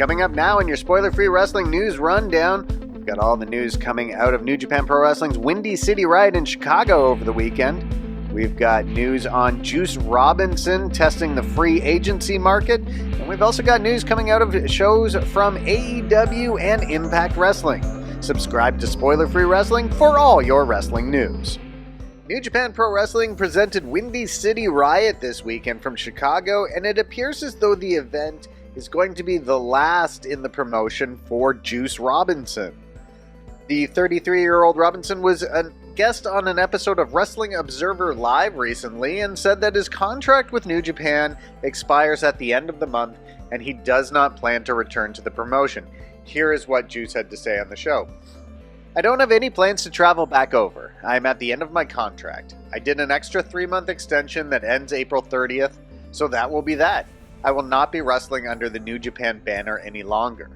Coming up now in your spoiler-free wrestling news rundown, we've got all the news coming out of New Japan Pro Wrestling's Windy City Riot in Chicago over the weekend. We've got news on Juice Robinson testing the free agency market, and we've also got news coming out of shows from AEW and Impact Wrestling. Subscribe to Spoiler-Free Wrestling for all your wrestling news. New Japan Pro Wrestling presented Windy City Riot this weekend from Chicago, and it appears as though the event is going to be the last in the promotion for Juice Robinson. The 33-year-old Robinson was a guest on an episode of Wrestling Observer Live recently and said that his contract with New Japan expires at the end of the month and he does not plan to return to the promotion. Here is what Juice had to say on the show. I don't have any plans to travel back over. I am at the end of my contract. I did an extra 3-month extension that ends April 30th, so that will be that. I will not be wrestling under the New Japan banner any longer.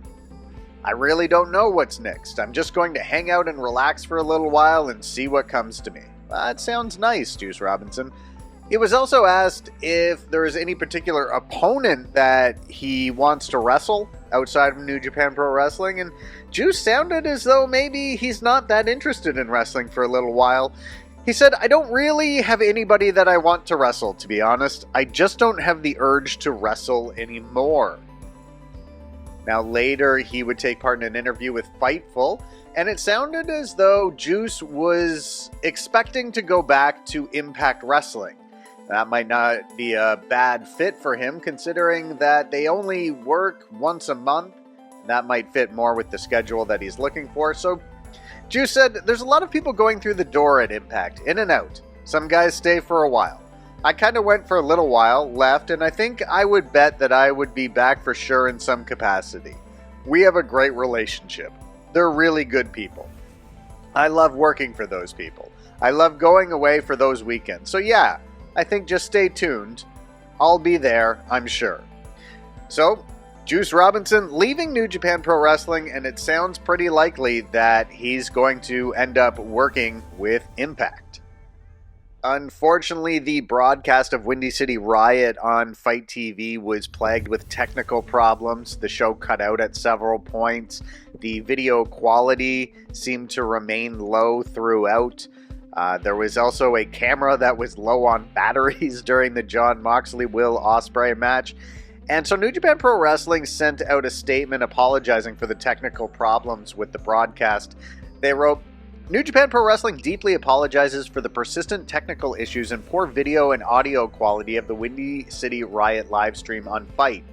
I really don't know what's next. I'm just going to hang out and relax for a little while and see what comes to me. That sounds nice, Juice Robinson. He was also asked if there is any particular opponent that he wants to wrestle outside of New Japan Pro Wrestling, and Juice sounded as though maybe he's not that interested in wrestling for a little while. He said, I don't really have anybody that I want to wrestle, to be honest. I just don't have the urge to wrestle anymore. Now later, he would take part in an interview with Fightful, and it sounded as though Juice was expecting to go back to Impact Wrestling. That might not be a bad fit for him, considering that they only work once a month. That might fit more with the schedule that he's looking for, so Juice said, there's a lot of people going through the door at Impact, in and out. Some guys stay for a while. I kind of went for a little while, left, and I think I would bet that I would be back for sure in some capacity. We have a great relationship. They're really good people. I love working for those people. I love going away for those weekends. So yeah, I think just stay tuned. I'll be there, I'm sure. So, Juice Robinson leaving New Japan Pro Wrestling, and it sounds pretty likely that he's going to end up working with Impact. Unfortunately, the broadcast of Windy City Riot on Fight TV was plagued with technical problems. The show cut out at several points. The video quality seemed to remain low throughout. There was also a camera that was low on batteries during the Jon Moxley-Will Ospreay match. And so New Japan Pro Wrestling sent out a statement apologizing for the technical problems with the broadcast. They wrote, New Japan Pro Wrestling deeply apologizes for the persistent technical issues and poor video and audio quality of the Windy City Riot livestream on Fight.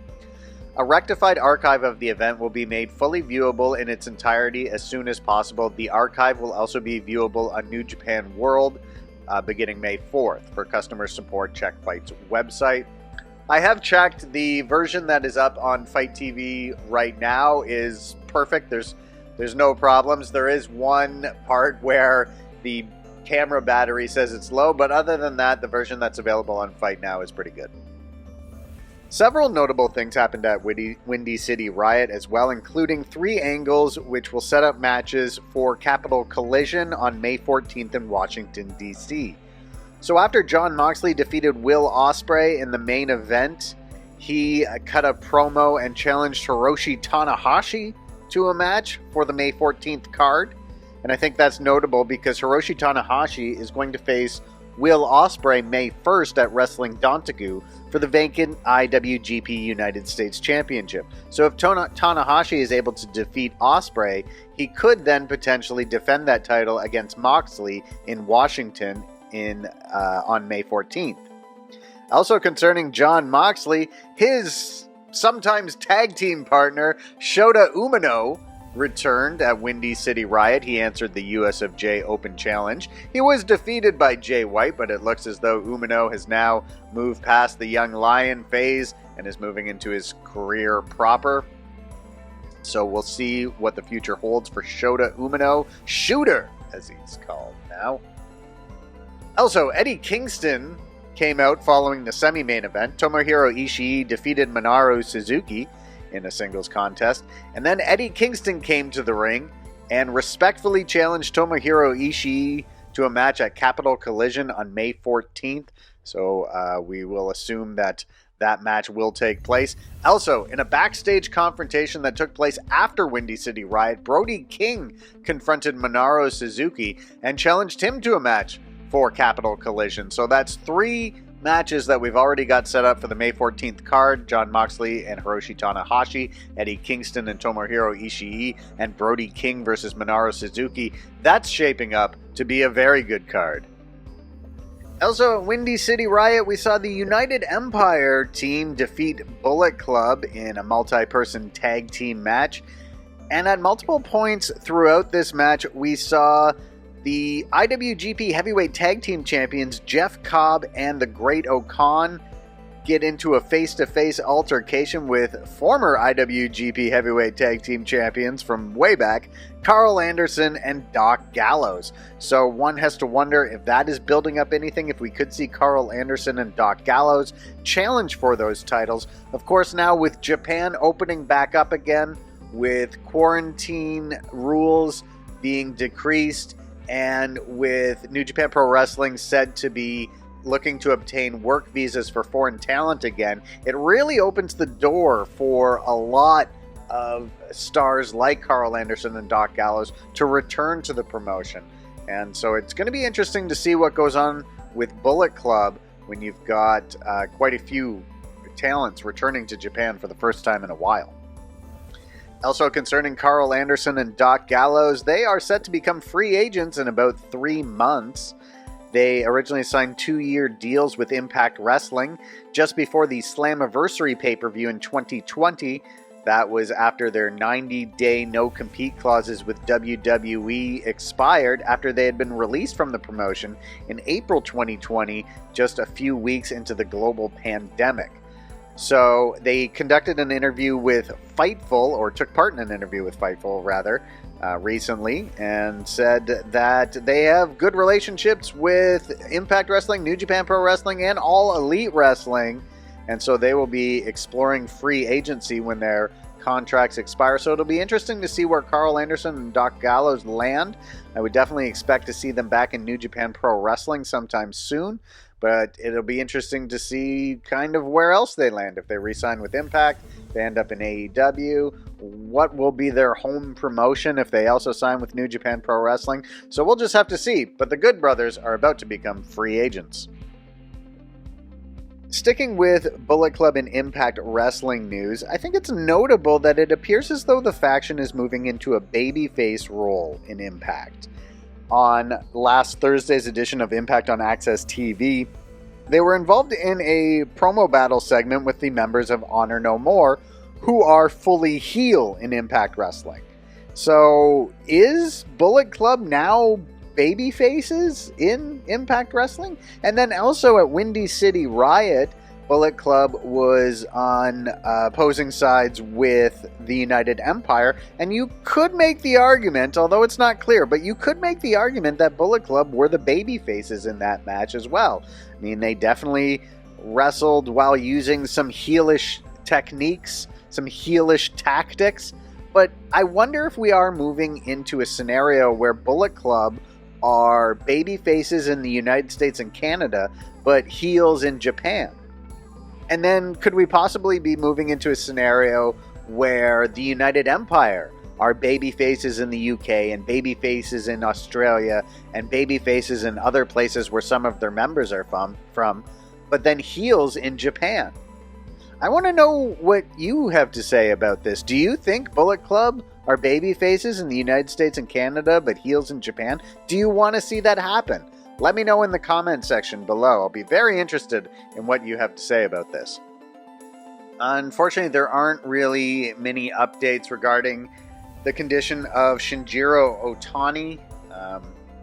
A rectified archive of the event will be made fully viewable in its entirety as soon as possible. The archive will also be viewable on New Japan World beginning May 4th. For customer support, check Fight's website. I have checked. The version that is up on Fight TV right now is perfect. There's no problems. There is one part where the camera battery says it's low, but other than that, the version that's available on Fight now is pretty good. Several notable things happened at Windy City Riot as well, including 3 angles which will set up matches for Capital Collision on May 14th in Washington, D.C. So after Jon Moxley defeated Will Ospreay in the main event, he cut a promo and challenged Hiroshi Tanahashi to a match for the May 14th card. And I think that's notable because Hiroshi Tanahashi is going to face Will Ospreay May 1st at Wrestling Dontaku for the vacant IWGP United States Championship. So if Tanahashi is able to defeat Ospreay, he could then potentially defend that title against Moxley in Washington on May 14th. Also concerning Jon Moxley, his sometimes tag team partner Shota Umino returned at Windy City Riot. He answered the USFJ Open Challenge. He was defeated by Jay White, but it looks as though Umino has now moved past the young lion phase and is moving into his career proper. So we'll see what the future holds for Shota Umino, Shooter as he's called now. Also, Eddie Kingston came out following the semi-main event. Tomohiro Ishii defeated Minoru Suzuki in a singles contest, and then Eddie Kingston came to the ring and respectfully challenged Tomohiro Ishii to a match at Capital Collision on May 14th. So we will assume that that match will take place. Also, in a backstage confrontation that took place after Windy City Riot, Brody King confronted Minoru Suzuki and challenged him to a match for Capital Collision. So that's 3 matches that we've already got set up for the May 14th card. Jon Moxley and Hiroshi Tanahashi, Eddie Kingston and Tomohiro Ishii, and Brody King versus Minoru Suzuki. That's shaping up to be a very good card. Also at Windy City Riot, we saw the United Empire team defeat Bullet Club in a multi-person tag team match. And at multiple points throughout this match, we saw the IWGP Heavyweight Tag Team Champions Jeff Cobb and the Great Okan get into a face-to-face altercation with former IWGP Heavyweight Tag Team Champions from way back, Karl Anderson and Doc Gallows. So one has to wonder if that is building up anything, if we could see Karl Anderson and Doc Gallows challenge for those titles. Of course, now with Japan opening back up again, with quarantine rules being decreased, and with New Japan Pro Wrestling said to be looking to obtain work visas for foreign talent again, it really opens the door for a lot of stars like Karl Anderson and Doc Gallows to return to the promotion. And so it's going to be interesting to see what goes on with Bullet Club when you've got quite a few talents returning to Japan for the first time in a while. Also concerning Karl Anderson and Doc Gallows, they are set to become free agents in about 3 months. They originally signed 2-year deals with Impact Wrestling just before the Slammiversary pay-per-view in 2020. That was after their 90-day no-compete clauses with WWE expired after they had been released from the promotion in April 2020, just a few weeks into the global pandemic. So they conducted an interview with Fightful, or took part in an interview with Fightful, rather, recently, and said that they have good relationships with Impact Wrestling, New Japan Pro Wrestling, and All Elite Wrestling, and so they will be exploring free agency when their contracts expire. So it'll be interesting to see where Karl Anderson and Doc Gallows land. I would definitely expect to see them back in New Japan Pro Wrestling sometime soon, but it'll be interesting to see kind of where else they land. If they re-sign with Impact, they end up in AEW, what will be their home promotion if they also sign with New Japan Pro Wrestling? So we'll just have to see, but the Good Brothers are about to become free agents. Sticking with Bullet Club and Impact Wrestling news, I think it's notable that it appears as though the faction is moving into a babyface role in Impact. On last Thursday's edition of Impact on Access TV, they were involved in a promo battle segment with the members of Honor No More, who are fully heel in Impact Wrestling. So, is Bullet Club now baby faces in Impact Wrestling? And then also at Windy City Riot, Bullet Club was on opposing sides with the United Empire, and you could make the argument, although it's not clear, but you could make the argument that Bullet Club were the baby faces in that match as well. I mean, they definitely wrestled while using some heelish techniques, some heelish tactics, but I wonder if we are moving into a scenario where Bullet Club are baby faces in the United States and Canada, but heels in Japan. And then could we possibly be moving into a scenario where the United Empire are baby faces in the UK and baby faces in Australia and baby faces in other places where some of their members are from, but then heels in Japan? I want to know what you have to say about this. Do you think Bullet Club are baby faces in the United States and Canada, but heels in Japan? Do you want to see that happen? Let me know in the comment section below. I'll be very interested in what you have to say about this. Unfortunately, there aren't really many updates regarding the condition of Shinjiro Ohtani.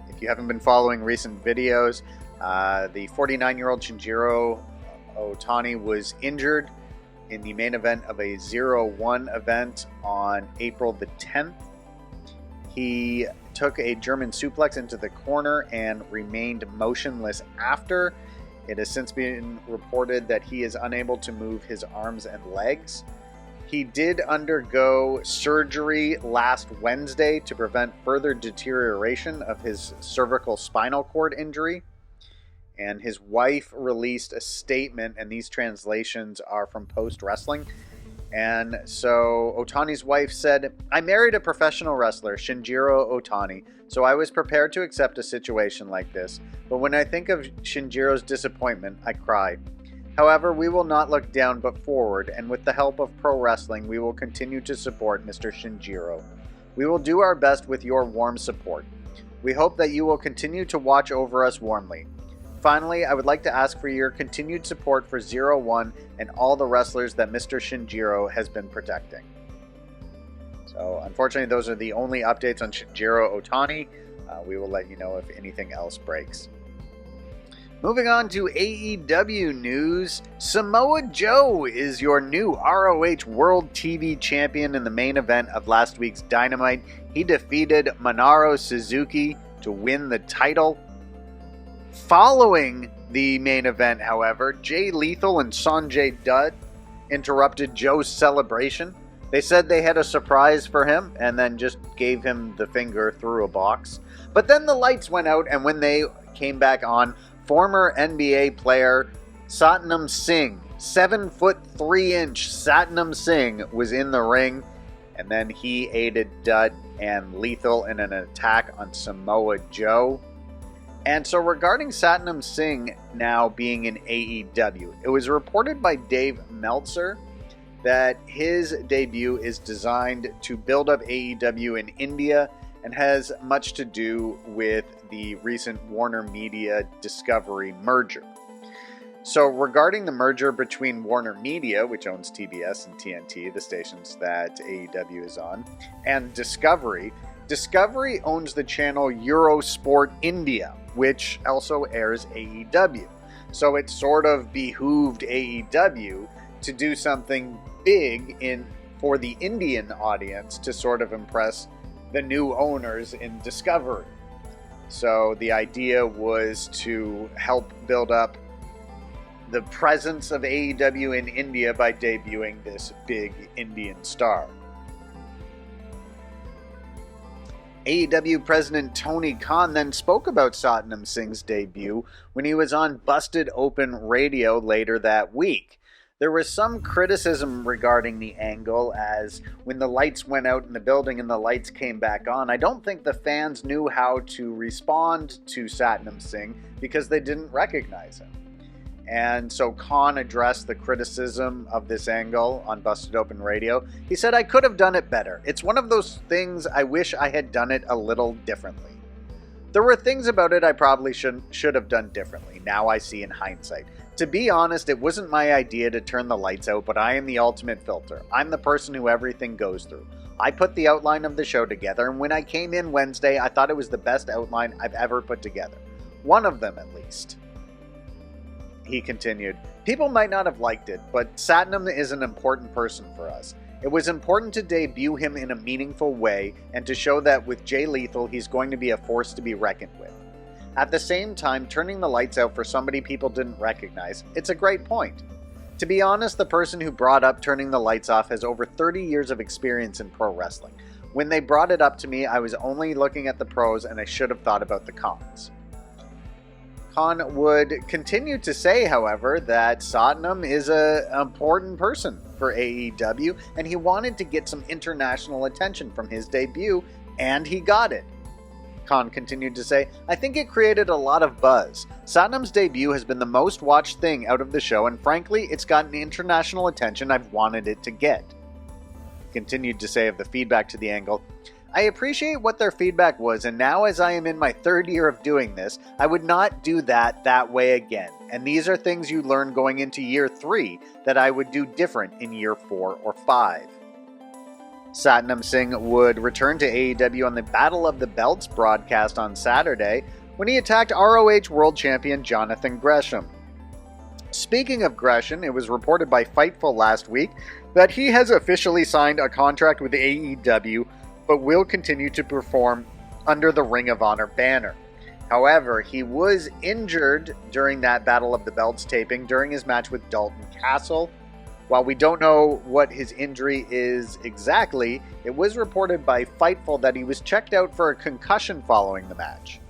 If you haven't been following recent videos, the 49-year-old Shinjiro Ohtani was injured in the main event of a 0-1 event on April the 10th. He took a German suplex into the corner and remained motionless after. It has since been reported that he is unable to move his arms and legs. He did undergo surgery last Wednesday to prevent further deterioration of his cervical spinal cord injury. and his wife released a statement, and these translations are from Post Wrestling. And so Ohtani's wife said, "I married a professional wrestler, Shinjiro Ohtani, so I was prepared to accept a situation like this. But when I think of Shinjiro's disappointment, I cry. However, we will not look down but forward, and with the help of pro wrestling, we will continue to support Mr. Shinjiro. We will do our best with your warm support. We hope that you will continue to watch over us warmly. Finally, I would like to ask for your continued support for 01 and all the wrestlers that Mr. Shinjiro has been protecting." So, unfortunately, those are the only updates on Shinjiro Ohtani. We will let you know if anything else breaks. Moving on to AEW news, Samoa Joe is your new ROH World TV Champion in the main event of last week's Dynamite. He defeated Minoru Suzuki to win the title. Following the main event, however, Jay Lethal and Sanjay Dutt interrupted Joe's celebration. They said they had a surprise for him and then just gave him the finger through a box. But then the lights went out, and when they came back on, former NBA player Satnam Singh, 7'3" Satnam Singh, was in the ring, and then he aided Dutt and Lethal in an attack on Samoa Joe. And so regarding Satnam Singh now being in AEW, it was reported by Dave Meltzer that his debut is designed to build up AEW in India and has much to do with the recent Warner Media Discovery merger. So regarding the merger between Warner Media, which owns TBS and TNT, the stations that AEW is on, and Discovery owns the channel Eurosport India, which also airs AEW. So it sort of behooved AEW to do something big for the Indian audience to sort of impress the new owners in Discovery. So the idea was to help build up the presence of AEW in India by debuting this big Indian star. AEW President Tony Khan then spoke about Satnam Singh's debut when he was on Busted Open Radio later that week. There was some criticism regarding the angle, as when the lights went out in the building and the lights came back on, I don't think the fans knew how to respond to Satnam Singh because they didn't recognize him. And so Khan addressed the criticism of this angle on Busted Open Radio. He said, "I could have done it better. It's one of those things I wish I had done it a little differently. There were things about it I probably should have done differently. Now I see in hindsight. To be honest, it wasn't my idea to turn the lights out, but I am the ultimate filter. I'm the person who everything goes through. I put the outline of the show together, and when I came in Wednesday, I thought it was the best outline I've ever put together. One of them, at least." He continued, "People might not have liked it, but Satnam is an important person for us. It was important to debut him in a meaningful way and to show that with Jay Lethal, he's going to be a force to be reckoned with. At the same time, turning the lights out for somebody people didn't recognize, it's a great point. To be honest, the person who brought up turning the lights off has over 30 years of experience in pro wrestling. When they brought it up to me, I was only looking at the pros and I should have thought about the cons." Khan would continue to say, however, that Satnam is an important person for AEW, and he wanted to get some international attention from his debut, and he got it. Khan continued to say, "I think it created a lot of buzz. Satnam's debut has been the most watched thing out of the show, and frankly, it's gotten international attention I've wanted it to get." Continued to say of the feedback to the angle, "I appreciate what their feedback was, and now as I am in my third year of doing this, I would not do that way again. And these are things you learn going into year 3 that I would do different in year 4 or 5. Satnam Singh would return to AEW on the Battle of the Belts broadcast on Saturday when he attacked ROH World Champion Jonathan Gresham. Speaking of Gresham, it was reported by Fightful last week that he has officially signed a contract with AEW, but will continue to perform under the Ring of Honor banner. However, he was injured during that Battle of the Belts taping during his match with Dalton Castle. While we don't know what his injury is exactly, it was reported by Fightful that he was checked out for a concussion following the match.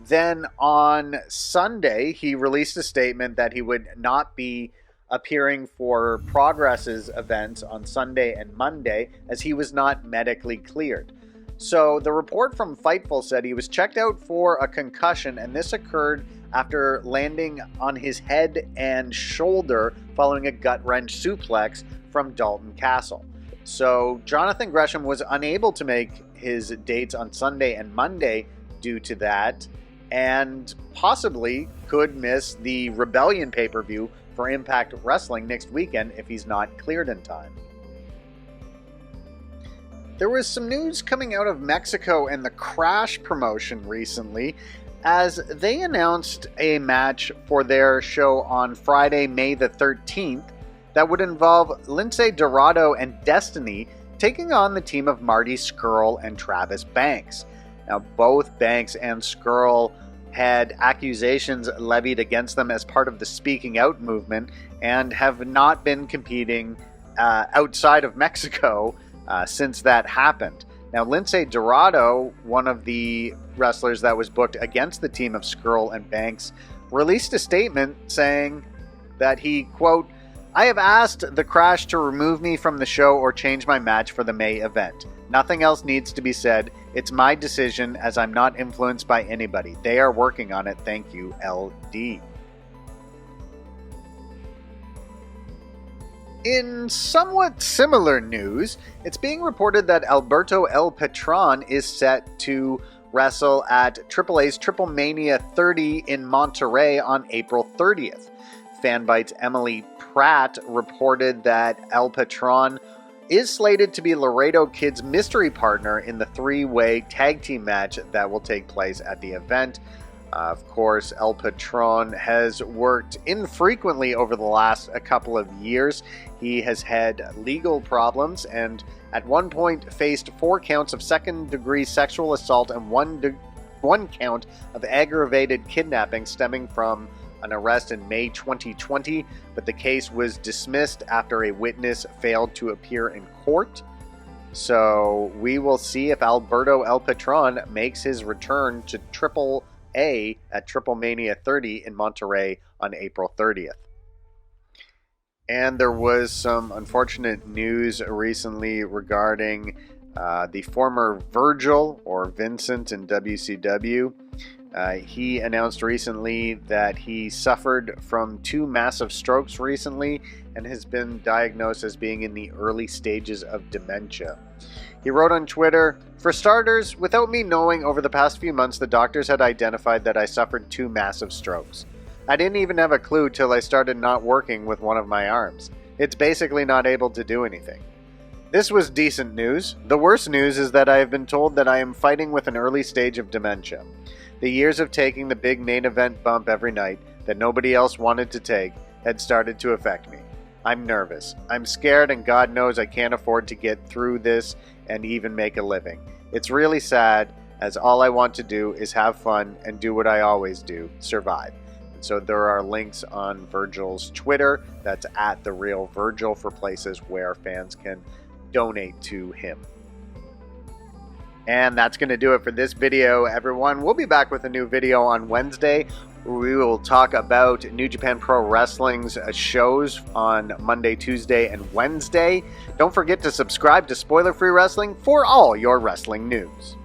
Then on Sunday, he released a statement that he would not be appearing for Progress's events on Sunday and Monday as he was not medically cleared. So the report from Fightful said he was checked out for a concussion, and this occurred after landing on his head and shoulder following a gut-wrench suplex from Dalton Castle. So Jonathan Gresham was unable to make his dates on Sunday and Monday due to that, and possibly could miss the Rebellion pay-per-view for Impact Wrestling next weekend if he's not cleared in time. There was some news coming out of Mexico and the Crash promotion recently, as they announced a match for their show on Friday, May the 13th, that would involve Lince Dorado and Destiny taking on the team of Marty Scurll and Travis Banks. Now, both Banks and Scurll had accusations levied against them as part of the Speaking Out movement and have not been competing outside of Mexico since that happened. Now, Lince Dorado, one of the wrestlers that was booked against the team of Scurll and Banks, released a statement saying that he, quote, "I have asked the Crash to remove me from the show or change my match for the May event. Nothing else needs to be said. It's my decision as I'm not influenced by anybody. They are working on it. Thank you, LD." In somewhat similar news, it's being reported that Alberto El Patron is set to wrestle at AAA's Triple Mania 30 in Monterrey on April 30th. Fanbyte's Emily Pratt reported that El Patron is slated to be Laredo Kid's mystery partner in the three-way tag team match that will take place at the event. Of course, El Patron has worked infrequently over the last couple of years. He has had legal problems and at one point faced 4 counts of second-degree sexual assault and one count of aggravated kidnapping stemming from an arrest in May 2020, but the case was dismissed after a witness failed to appear in court. So we will see if Alberto El Patron makes his return to Triple A at Triple Mania 30 in Monterrey on April 30th. And there was some unfortunate news recently regarding the former Virgil, or Vincent in WCW. He announced recently that he suffered from 2 massive strokes recently and has been diagnosed as being in the early stages of dementia. He wrote on Twitter, "For starters, without me knowing, over the past few months the doctors had identified that I suffered 2 massive strokes. I didn't even have a clue till I started not working with one of my arms. It's basically not able to do anything. This was decent news. The worst news is that I have been told that I am fighting with an early stage of dementia. The years of taking the big main event bump every night that nobody else wanted to take had started to affect me. I'm nervous. I'm scared, and God knows I can't afford to get through this and even make a living. It's really sad, as all I want to do is have fun and do what I always do, survive." And so there are links on Virgil's Twitter. That's at The Real Virgil for places where fans can donate to him. And that's going to do it for this video, everyone. We'll be back with a new video on Wednesday. We will talk about New Japan Pro Wrestling's shows on Monday, Tuesday, and Wednesday. Don't forget to subscribe to Spoiler Free Wrestling for all your wrestling news.